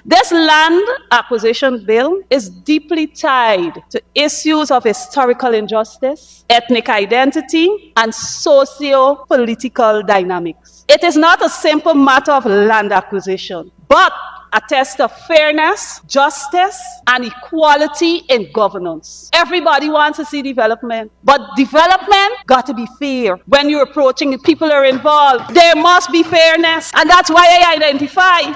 This land acquisition bill is deeply tied to issues of historical injustice, ethnic identity, and socio-political dynamics. It is not a simple matter of land acquisition, but a test of fairness, justice, and equality in governance. Everybody wants to see development, but development got to be fair. When you're approaching the people who are involved, there must be fairness, and that's why I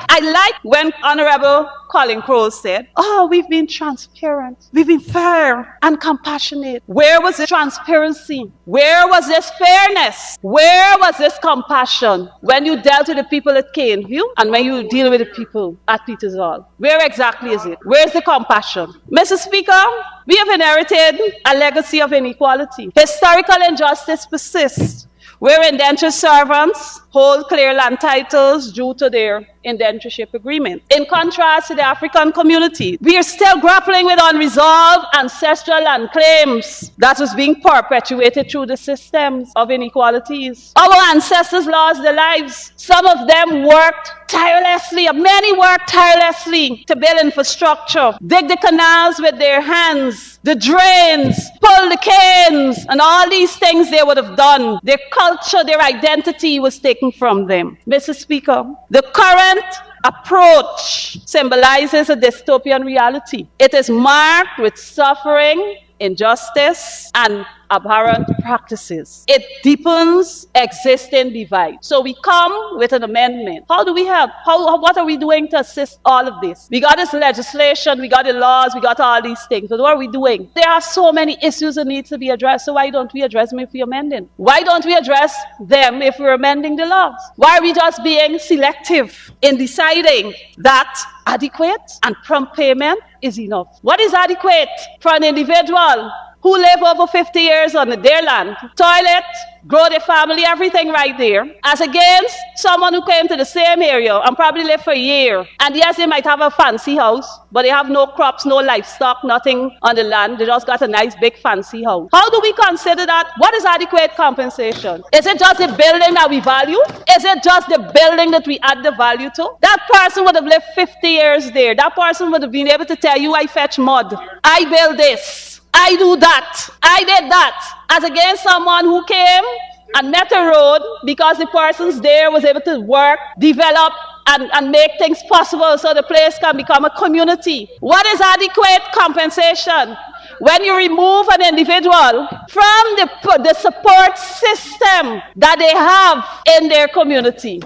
I like when Honorable Colin Crowe said, oh, we've been transparent, we've been fair and compassionate. Where was the transparency? Where was this fairness? Where was this compassion when you dealt with the people at Caneview and when you deal with the people at Peters Hall? Where exactly is it? Where's the compassion? Mr. Speaker, we have inherited a legacy of inequality. Historical injustice persists, where indentured servants hold clear land titles due to their indentureship agreement. In contrast to the African community, we are still grappling with unresolved ancestral land claims that was being perpetuated through the systems of inequalities. Our ancestors lost their lives. Some of them worked tirelessly, many worked tirelessly to build infrastructure, dig the canals with their hands, the drains, pull the canes, and all these things they would have done. Their culture, their identity was taken from them. Mr. Speaker, the current approach symbolizes a dystopian reality. It is marked with suffering, injustice, and abhorrent practices. It deepens existing divide. So we come with an amendment. How do we help? What are we doing to assist all of this? We got this legislation, we got the laws, we got all these things. But what are we doing? There are so many issues that need to be addressed. So why don't we address them if we're amending? Why don't we address them if we're amending the laws? Why are we just being selective in deciding that adequate and prompt payment is enough? What is adequate for an individual who live over 50 years on their land, toilet, grow their family, everything right there, as against someone who came to the same area and probably lived for a year. And yes, they might have a fancy house, but they have no crops, no livestock, nothing on the land. They just got a nice big fancy house. How do we consider that? What is adequate compensation? Is it just the building that we value? Is it just the building that we add the value to? That person would have lived 50 years there. That person would have been able to tell you, I fetch mud, I build this, I do that, I did that, as against someone who came and met a road because the persons there was able to work, develop, and make things possible so the place can become a community. What is adequate compensation? When you remove an individual from the support system that they have in their community.